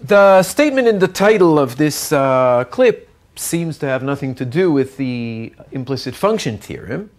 The statement in the title of this clip seems to have nothing to do with the implicit function theorem.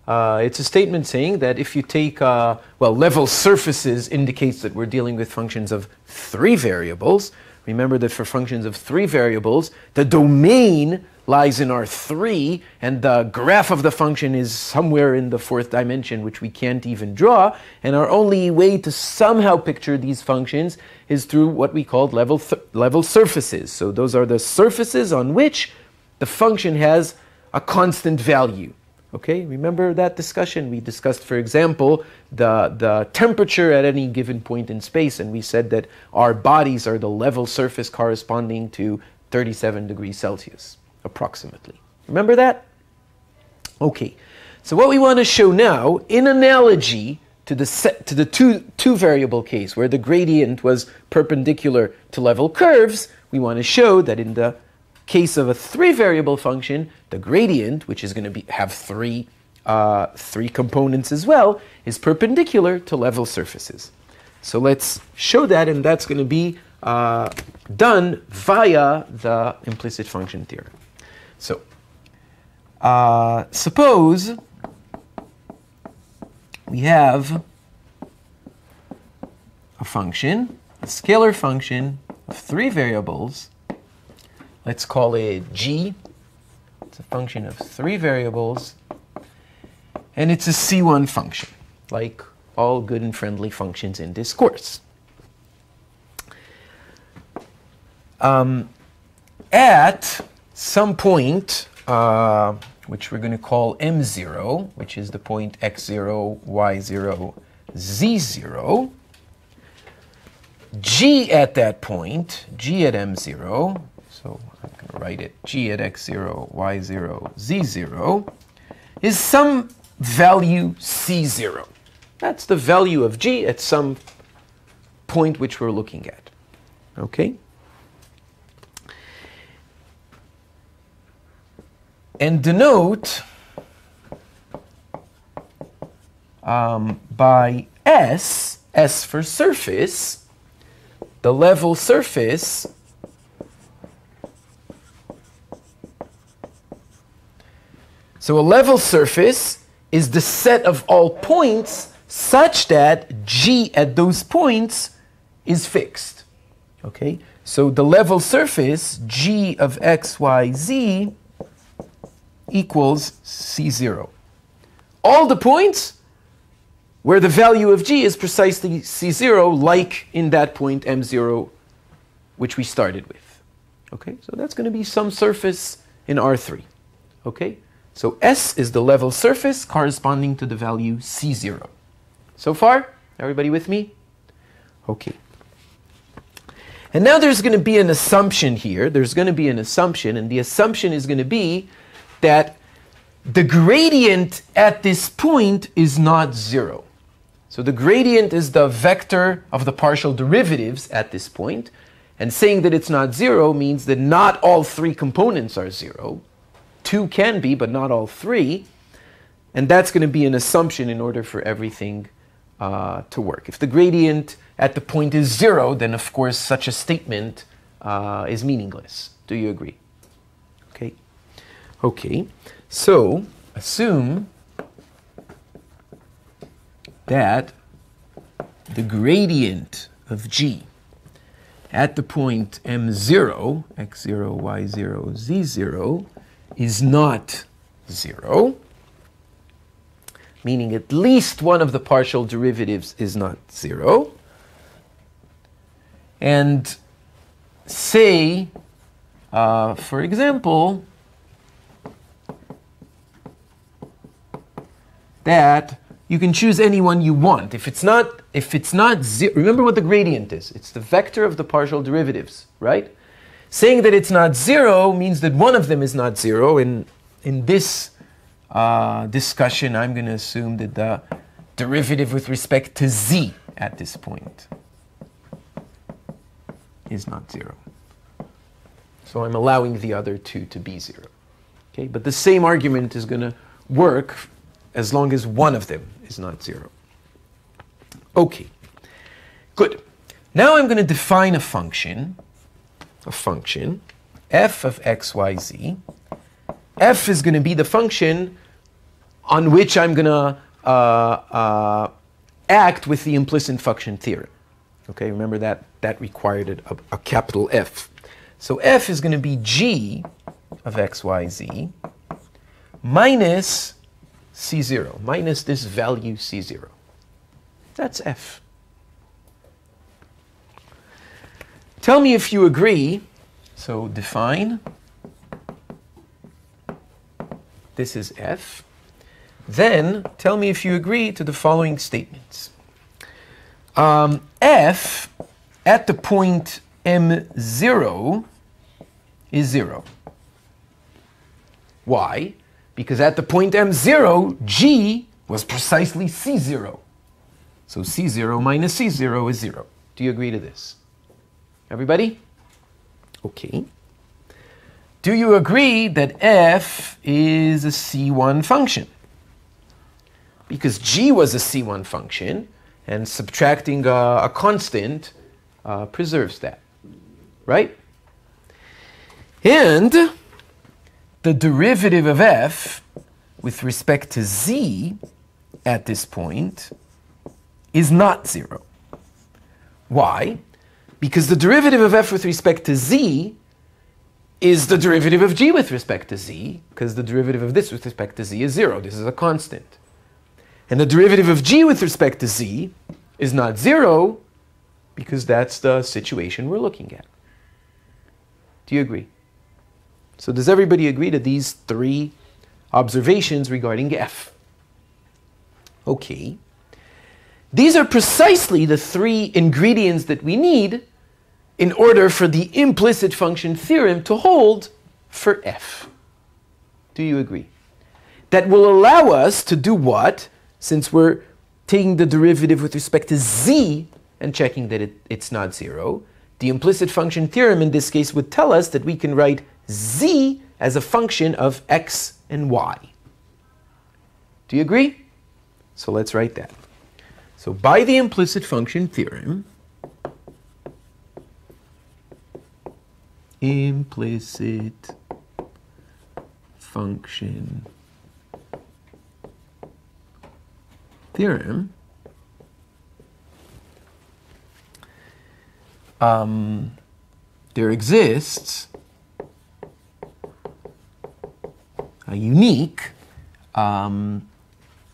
It's a statement saying that if you take, level surfaces indicates that we're dealing with functions of 3 variables. Remember that for functions of 3 variables, the domain lies in R3, and the graph of the function is somewhere in the 4th dimension, which we can't even draw. And our only way to somehow picture these functions is through what we call level surfaces. So those are the surfaces on which the function has a constant value. Okay, remember that discussion? We discussed, for example, the temperature at any given point in space, and we said that our bodies are the level surface corresponding to 37 degrees Celsius, approximately. Remember that? Okay, so what we want to show now, in analogy to the two variable case, where the gradient was perpendicular to level curves, we want to show that in the case of a 3 variable function, the gradient, which is going to have three components as well, is perpendicular to level surfaces. So let's show that, and that's going to be done via the implicit function theorem. So suppose we have a function, a scalar function of 3 variables. Let's call it g. It's a function of 3 variables, and it's a C1 function, like all good and friendly functions in this course. At some point, which we're going to call m0, which is the point x0, y0, z0, g at that point, g at m0, so I'm going to write it, g at x0, y0, z0, is some value c0. That's the value of g at some point which we're looking at. Okay? And denote by S for surface, the level surface So a level surface is the set of all points such that g at those points is fixed. Okay? So the level surface, g of x, y, z, equals c0. All the points where the value of g is precisely c0, like in that point m0, which we started with. Okay? So that's going to be some surface in R3. Okay? So S is the level surface corresponding to the value C0. So far, everybody with me? Okay. And now there's going to be an assumption here. There's going to be an assumption, and the assumption is going to be that the gradient at this point is not 0. So the gradient is the vector of the partial derivatives at this point, and saying that it's not 0 means that not all 3 components are 0. 2 can be, but not all 3. And that's going to be an assumption in order for everything to work. If the gradient at the point is 0, then of course such a statement is meaningless. Do you agree? Okay. Okay. So assume that the gradient of g at the point m0, x0, y0, z0, is not 0, meaning at least one of the partial derivatives is not 0, and say, for example, that you can choose any one you want. If it's not 0, remember what the gradient is. It's the vector of the partial derivatives, right? Saying that it's not 0 means that one of them is not 0. In this discussion, I'm going to assume that the derivative with respect to z at this point is not 0. So I'm allowing the other two to be 0. Okay? But the same argument is going to work as long as one of them is not 0. Okay. Good. Now I'm going to define a function a function, f of x, y, z. F is going to be the function on which I'm going to act with the implicit function theorem. Okay, remember that required a capital F. So f is going to be g of x, y, z minus c0, minus this value c0. That's f. Tell me if you agree. So define. This is f. Then tell me if you agree to the following statements. F at the point m0 is 0. Why? Because at the point m0, g was precisely c0. So c0 minus c0 is 0. Do you agree to this? Everybody? Okay. Do you agree that f is a C1 function? Because g was a C1 function, and subtracting a constant preserves that, right? And the derivative of f with respect to z at this point is not 0. Why? Because the derivative of f with respect to z is the derivative of g with respect to z, because the derivative of this with respect to z is 0. This is a constant. And the derivative of g with respect to z is not 0, because that's the situation we're looking at. Do you agree? So does everybody agree to these three observations regarding f? Okay. These are precisely the three ingredients that we need in order for the implicit function theorem to hold for f. Do you agree? That will allow us to do what? Since we're taking the derivative with respect to z and checking that it's not 0, the implicit function theorem in this case would tell us that we can write z as a function of x and y. Do you agree? So let's write that. So by the implicit function theorem, implicit function theorem, there exists a unique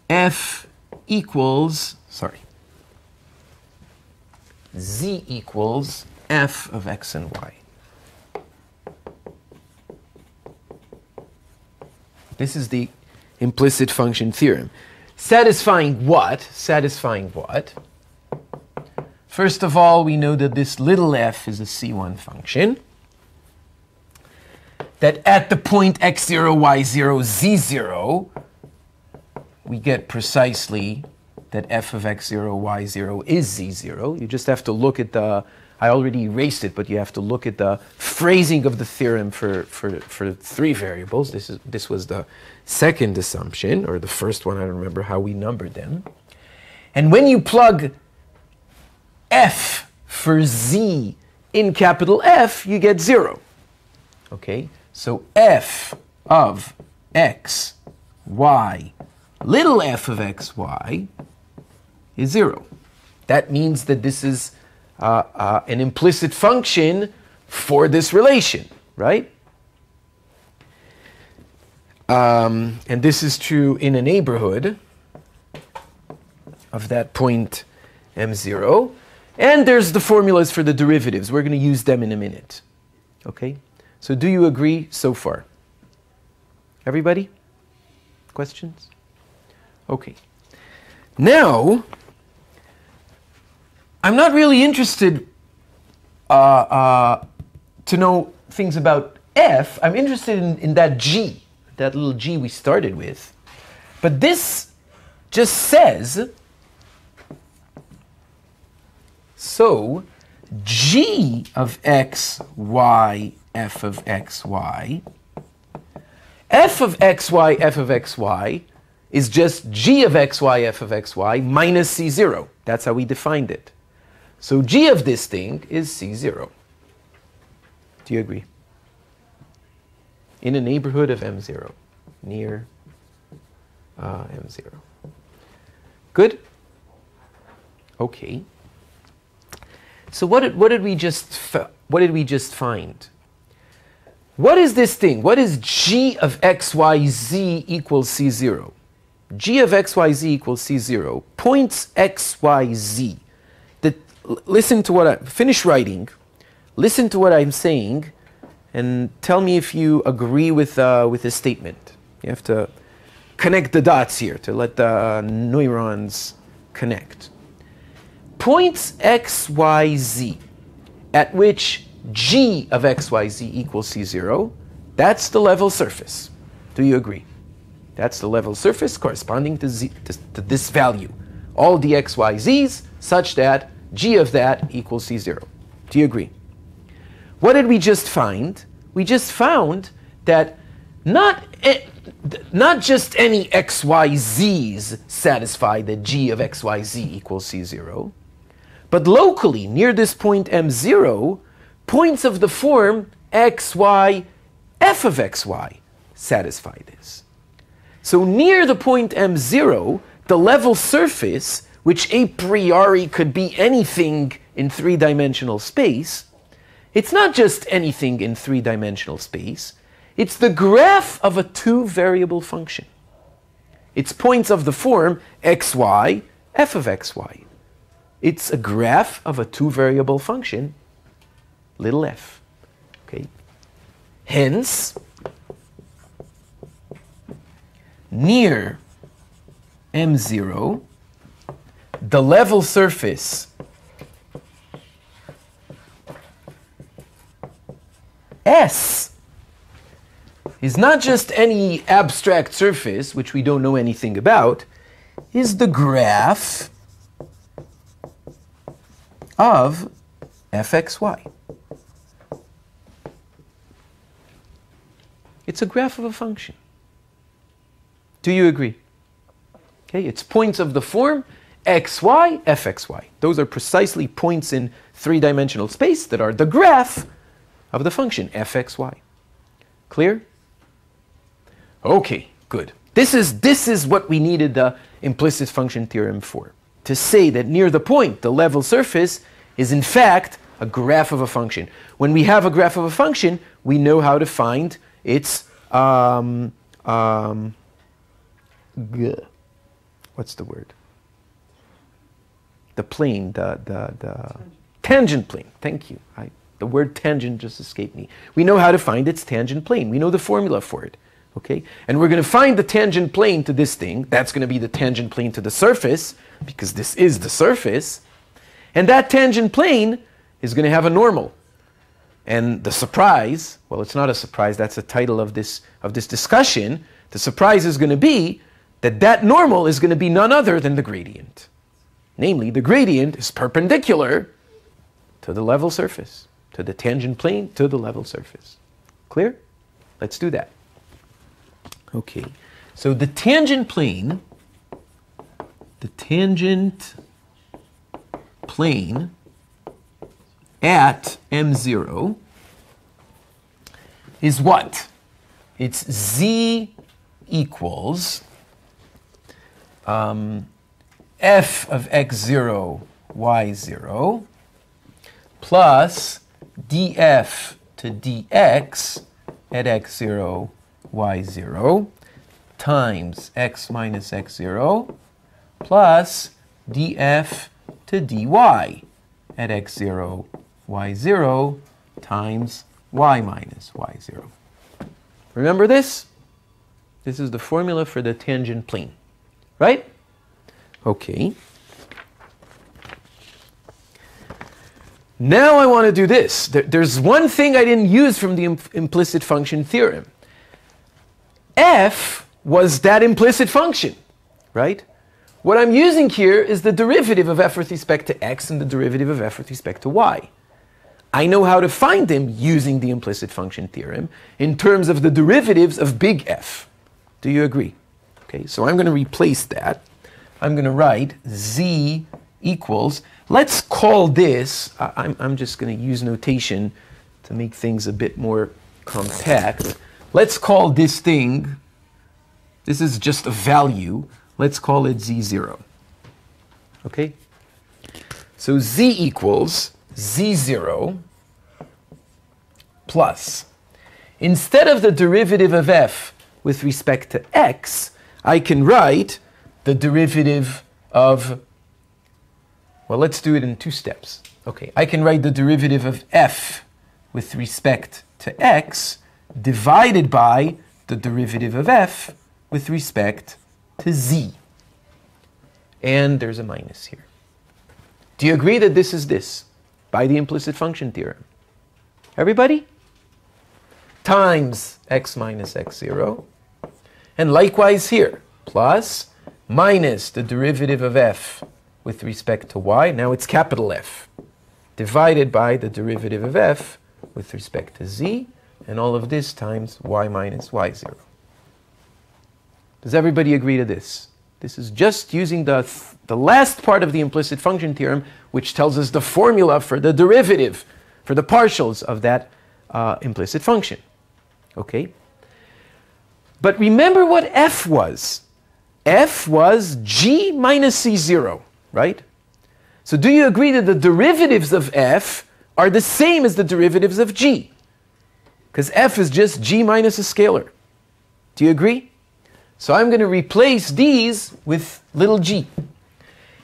f equals, z equals f of x and y. This is the implicit function theorem. Satisfying what? Satisfying what? First of all, we know that this little f is a C1 function. That at the point x0, y0, z0, we get precisely that f of x0, y0 is z0. You just have to look at the, I already erased it, but you have to look at the phrasing of the theorem for three variables. This was the second assumption, or the first one, I don't remember how we numbered them. And when you plug f for z in capital F, you get 0. Okay, so f of x, y, little f of x, y is 0. That means that this is an implicit function for this relation, right? And this is true in a neighborhood of that point m0. And there's the formulas for the derivatives. We're going to use them in a minute. Okay? So do you agree so far? Everybody? Questions? Okay. Now, I'm not really interested to know things about f. I'm interested in that g, that little g we started with. But this just says, so g of x, y, f of x, y, f of x, y, f of x, y is just g of x, y, f of x, y minus c0. That's how we defined it. So g of this thing is c0. Do you agree? In a neighborhood of M0, near M0. Good? Okay. So what did we just find? What is this thing? What is g of xyz equals c0? G of xyz equals c0. Points xyz. Listen to what finish writing. Listen to what I'm saying, and tell me if you agree with this statement. You have to connect the dots here to let the neurons connect. Points xyz at which g of xyz equals c0, that's the level surface. Do you agree? That's the level surface corresponding to this value. All the xyz's such that g of that equals c0. Do you agree? What did we just find? We just found that not just any xyz's satisfy that g of xyz equals c0, but locally, near this point m0, points of the form xy f of xy satisfy this. So near the point m0, the level surface, which a priori could be anything in three-dimensional space, it's not just anything in three-dimensional space, it's the graph of a two-variable function. It's points of the form xy, f of xy. It's a graph of a two-variable function, little f. Okay. Hence, near m0, the level surface S is not just any abstract surface, which we don't know anything about, is the graph of fxy. It's a graph of a function. Do you agree? Okay, it's points of the form xy, fxy. Those are precisely points in three-dimensional space that are the graph of the function fxy. Clear? Okay, good. This is what we needed the implicit function theorem for. To say that near the point, the level surface is in fact a graph of a function. When we have a graph of a function, we know how to find its what's the word? The plane, the tangent plane. Thank you. The word tangent just escaped me. We know how to find its tangent plane. We know the formula for it. Okay? And we're going to find the tangent plane to this thing. That's going to be the tangent plane to the surface, because this is the surface. And that tangent plane is going to have a normal. And the surprise, well, it's not a surprise, that's the title of this discussion. The surprise is going to be that that normal is going to be none other than the gradient. Namely, the gradient is perpendicular to the level surface, to the tangent plane, to the level surface. Clear? Let's do that. Okay, so the tangent plane at m0 is what? It's z equals f of x0, y0 plus df to dx at x0, y0 times x minus x0 plus df to dy at x0, y0 times y minus y0. Remember this? This is the formula for the tangent plane, right? Okay. Now I want to do this. There's one thing I didn't use from the implicit function theorem. F was that implicit function, right? What I'm using here is the derivative of f with respect to x and the derivative of f with respect to y. I know how to find them using the implicit function theorem in terms of the derivatives of big F. Do you agree? Okay, so I'm going to replace that. I'm going to write z equals, let's call this, I'm just going to use notation to make things a bit more compact. Let's call this thing, this is just a value, let's call it z0. Okay? So z equals z0 plus, instead of the derivative of f with respect to x, I can write the derivative of, well, let's do it in 2 steps. Okay, I can write the derivative of f with respect to x divided by the derivative of f with respect to z. And there's a minus here. Do you agree that this is this by the implicit function theorem? Everybody? Times x minus x0. And likewise here, plus minus the derivative of f with respect to y, now it's capital F, divided by the derivative of f with respect to z, and all of this times y minus y0. Does everybody agree to this? This is just using the last part of the implicit function theorem, which tells us the formula for the derivative, for the partials of that implicit function. Okay? But remember what f was. F was g minus c0, right? So do you agree that the derivatives of f are the same as the derivatives of g? Because f is just g minus a scalar. Do you agree? So I'm going to replace these with little g.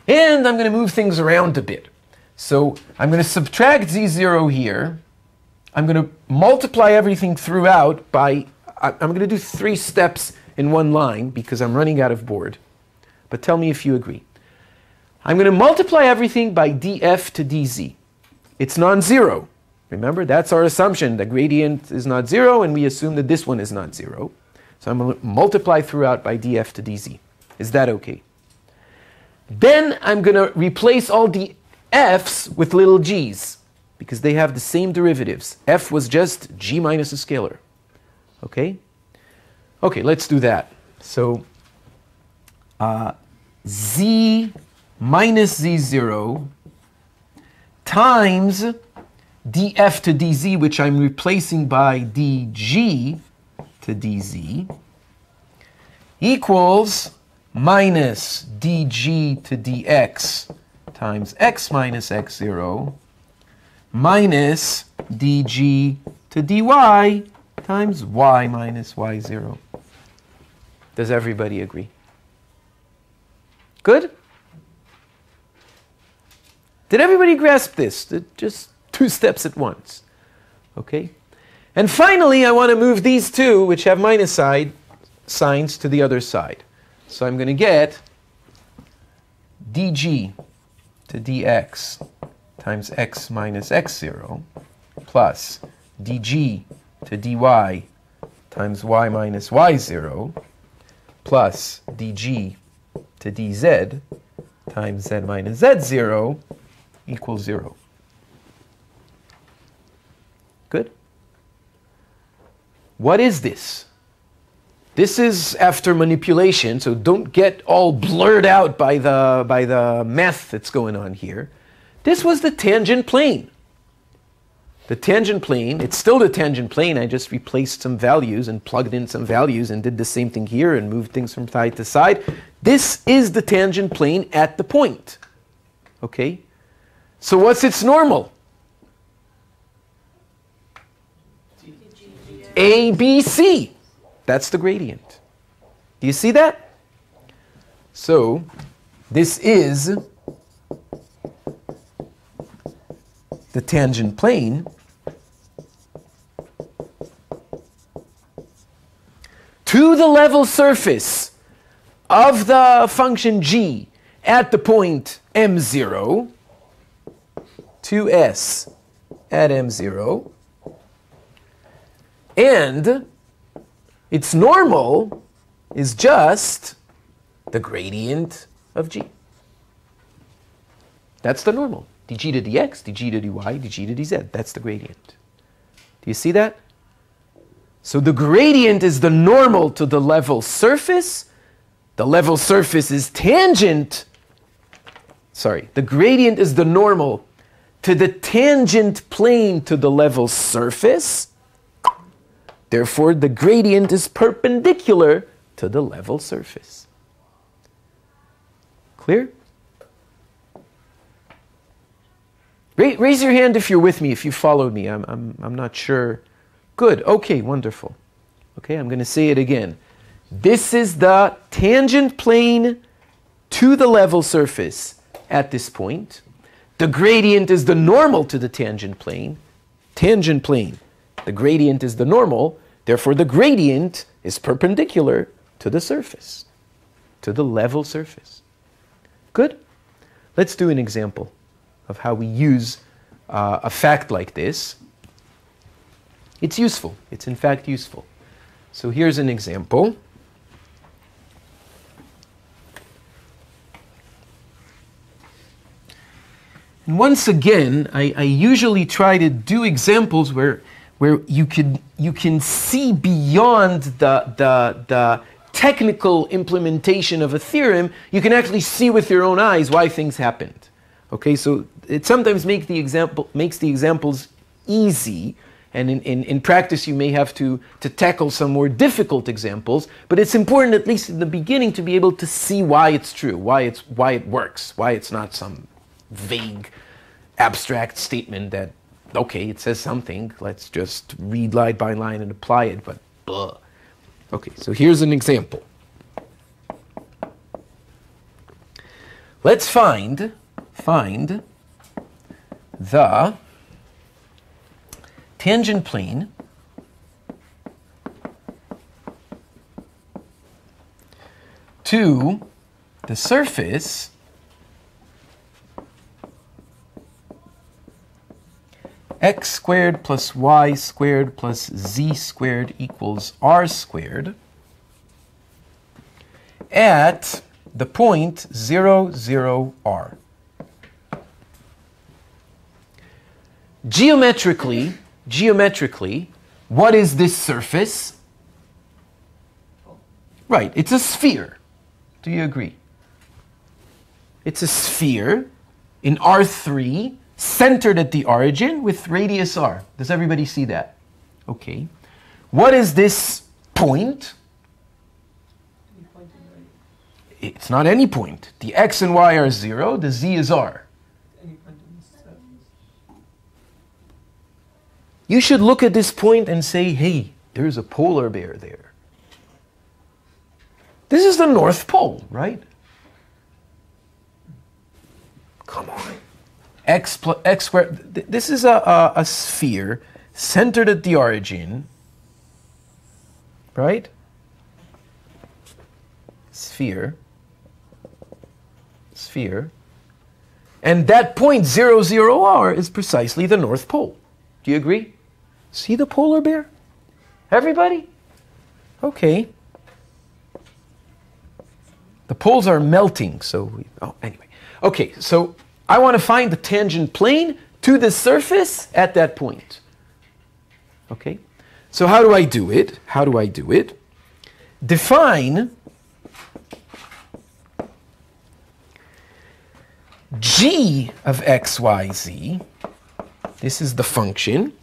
And I'm going to move things around a bit. So I'm going to subtract z0 here. I'm going to multiply everything throughout by, I'm going to do 3 steps in one line because I'm running out of board. But tell me if you agree. I'm going to multiply everything by df to dz. It's non-zero. Remember, that's our assumption. The gradient is not 0, and we assume that this one is not 0. So I'm going to multiply throughout by df to dz. Is that okay? Then I'm going to replace all the f's with little g's, because they have the same derivatives. F was just g minus a scalar. Okay? Okay, let's do that. So z minus z0 times df to dz, which I'm replacing by dg to dz, equals minus dg to dx times x minus x0 minus dg to dy times y minus y0. Does everybody agree? Good? Did everybody grasp this? Just 2 steps at once. Okay? And finally, I want to move these 2, which have minus signs, to the other side. So I'm going to get dg to dx times x minus x0 plus dg to dy times y minus y0 plus dg to dz times z minus z0 equals 0. Good? What is this? This is after manipulation, so don't get all blurred out by the math that's going on here. This was the tangent plane. The tangent plane, it's still the tangent plane, I just replaced some values and plugged in some values and did the same thing here and moved things from side to side. This is the tangent plane at the point. Okay? So what's its normal? A, B, C. That's the gradient. Do you see that? So this is the tangent plane to the level surface of the function g at the point m0 to s at m0, and its normal is just the gradient of g. That's the normal. dg to dx, dg to dy, dg to dz. That's the gradient. Do you see that? So the gradient is the normal to the level surface. The level surface is tangent. Sorry, the gradient is the normal to the tangent plane to the level surface. Therefore, the gradient is perpendicular to the level surface. Clear? Raise your hand if you're with me, if you followed me. I'm not sure. Good. Okay, wonderful. Okay, I'm going to say it again. This is the tangent plane to the level surface at this point. The gradient is the normal to the tangent plane. Tangent plane. The gradient is the normal. Therefore, the gradient is perpendicular to the surface, to the level surface. Good? Let's do an example of how we use a fact like this. It's useful. It's in fact useful. So here's an example. And once again, I usually try to do examples where you can see beyond the technical implementation of a theorem. You can actually see with your own eyes why things happened. Okay, so it sometimes makes the examples easy, and in practice you may have to tackle some more difficult examples, but it's important, at least in the beginning, to be able to see why it's true, why it works, why it's not some vague, abstract statement that, okay, it says something, let's just read line by line and apply it, but blah. Okay, so here's an example. Let's find the tangent plane to the surface x squared plus y squared plus z squared equals r squared at the point 0, 0, r. Geometrically, what is this surface? Right, it's a sphere. Do you agree? It's a sphere in R3, centered at the origin with radius r. Does everybody see that? Okay. What is this point? It's not any point. The x and y are 0, the z is r. You should look at this point and say, hey, there's a polar bear there. This is the North Pole, right? Come on. X squared. This is a sphere centered at the origin, right? Sphere. And that point 0, 0, r is precisely the North Pole. Do you agree? See the polar bear? Everybody? Okay. The poles are melting, so anyway. Okay, so I want to find the tangent plane to the surface at that point. Okay? So how do I do it? Define g of x, y, z, this is the function,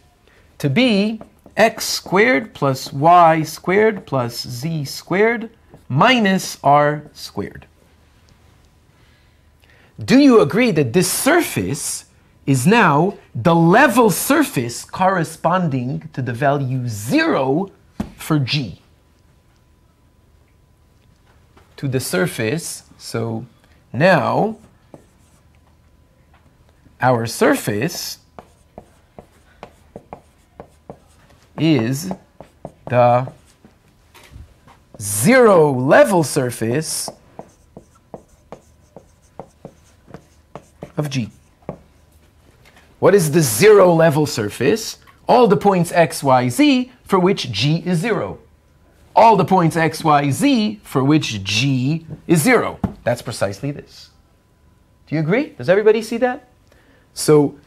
to be x squared plus y squared plus z squared minus r squared. Do you agree that this surface is now the level surface corresponding to the value 0 for g? To the surface, so now our surface is the 0 level surface of G. What is the 0 level surface? All the points x, y, z for which G is 0. All the points x, y, z for which G is 0. That's precisely this. Do you agree? Does everybody see that? So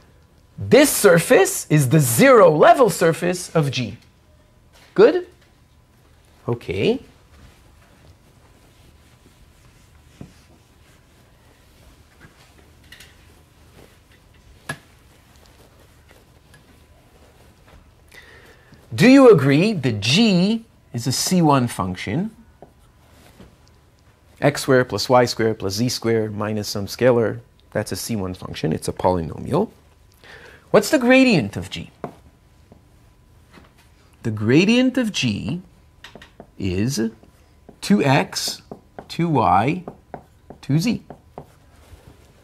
this surface is the 0 level surface of G. Good? Okay. Do you agree that g is a C1 function? X squared plus y squared plus z squared minus some scalar. That's a C1 function. It's a polynomial. What's the gradient of g? The gradient of g is 2x, 2y, 2z.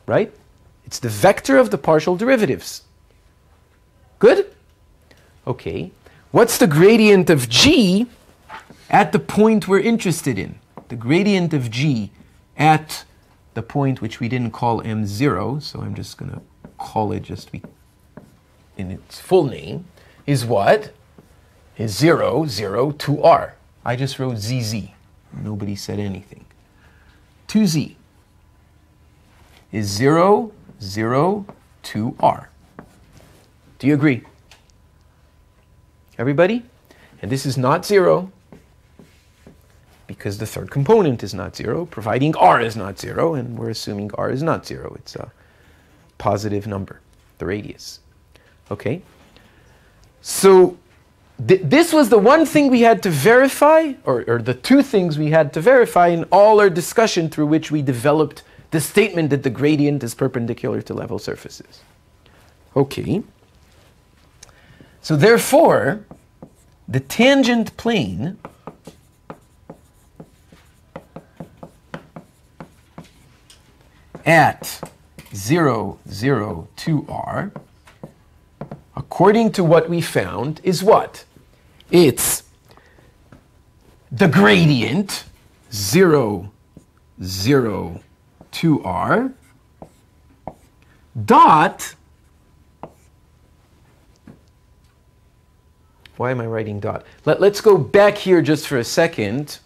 Right? It's the vector of the partial derivatives. Good? Okay. What's the gradient of g at the point we're interested in? The gradient of g at the point which we didn't call m0, so I'm just going to call it just in its full name, is what? Is 0, 0, 2r. I just wrote zz. Nobody said anything. 2z is 0, 0, 2r. Do you agree? Everybody? And this is not 0, because the third component is not 0, providing r is not 0, and we're assuming r is not 0. It's a positive number, the radius. Okay? So this was the one thing we had to verify, or the two things we had to verify in all our discussion through which we developed the statement that the gradient is perpendicular to level surfaces. Okay. So therefore, the tangent plane at 0, 0, 2r, according to what we found, is what? It's the gradient 0, 0, 2r dot, why am I writing dot? Let's go back here just for a second.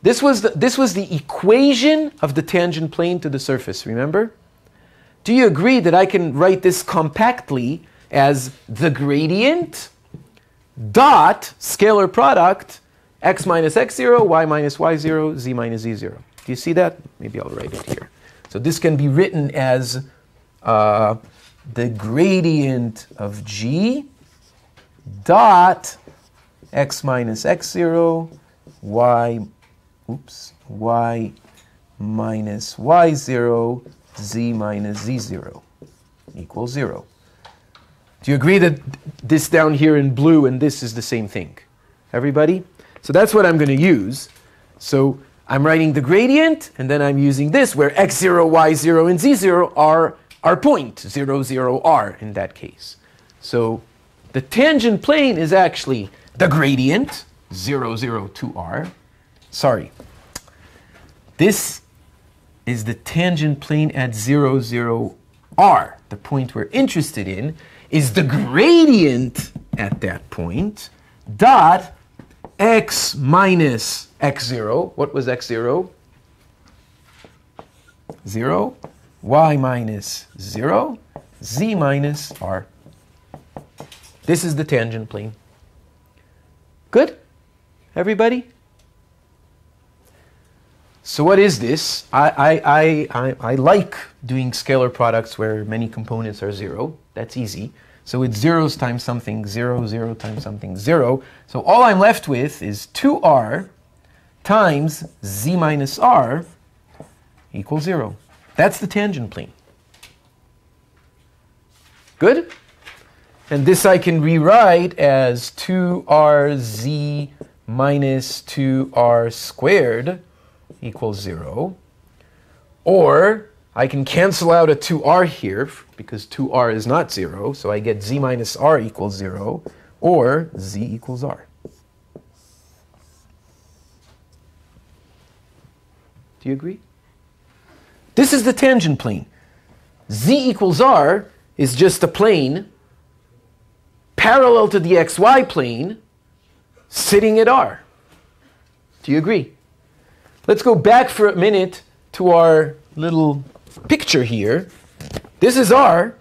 This was the equation of the tangent plane to the surface, remember? Do you agree that I can write this compactly as the gradient dot scalar product x minus x0, y minus y0, z minus z0? Do you see that? Maybe I'll write it here. So this can be written as the gradient of g dot x minus x0, y minus y0, z minus z0 equals 0. Do you agree that this down here in blue and this is the same thing? Everybody? So that's what I'm going to use. So I'm writing the gradient, and then I'm using this, where x0, y0, and z0 are our point, 0, 0, r in that case. So the tangent plane is actually the gradient, 0, 0, 2r. Sorry. This is the tangent plane at 0, 0, r. The point we're interested in is the gradient at that point, dot x minus x0. What was x0? 0. Y minus 0. Z minus r. This is the tangent plane. Good? Everybody? So what is this? I like doing scalar products where many components are 0. That's easy. So it's zeros times something, 0, 0 times something, 0. So all I'm left with is 2r times z minus r equals 0. That's the tangent plane. Good? And this I can rewrite as 2rz minus 2r squared equals 0. Or I can cancel out a 2r here, because 2r is not 0, so I get z minus r equals 0, or z equals r. Do you agree? This is the tangent plane. Z equals r is just a plane parallel to the xy plane sitting at r. Do you agree? Let's go back for a minute to our little picture here. This is r.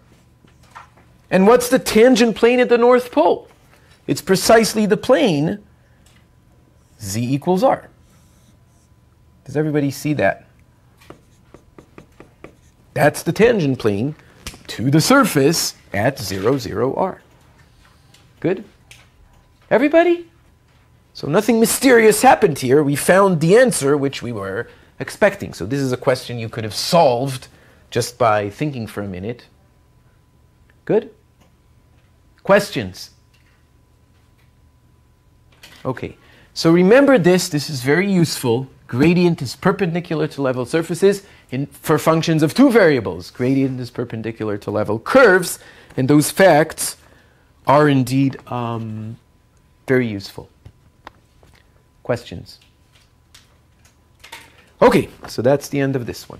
And what's the tangent plane at the North Pole? It's precisely the plane z equals r. Does everybody see that? That's the tangent plane to the surface at 0, 0, r. Good? Everybody? So nothing mysterious happened here. We found the answer which we were expecting. So this is a question you could have solved just by thinking for a minute. Good? Questions? Okay. So remember this. This is very useful. Gradient is perpendicular to level surfaces for functions of two variables. Gradient is perpendicular to level curves. And those facts are indeed very useful. Questions? Okay, so that's the end of this one.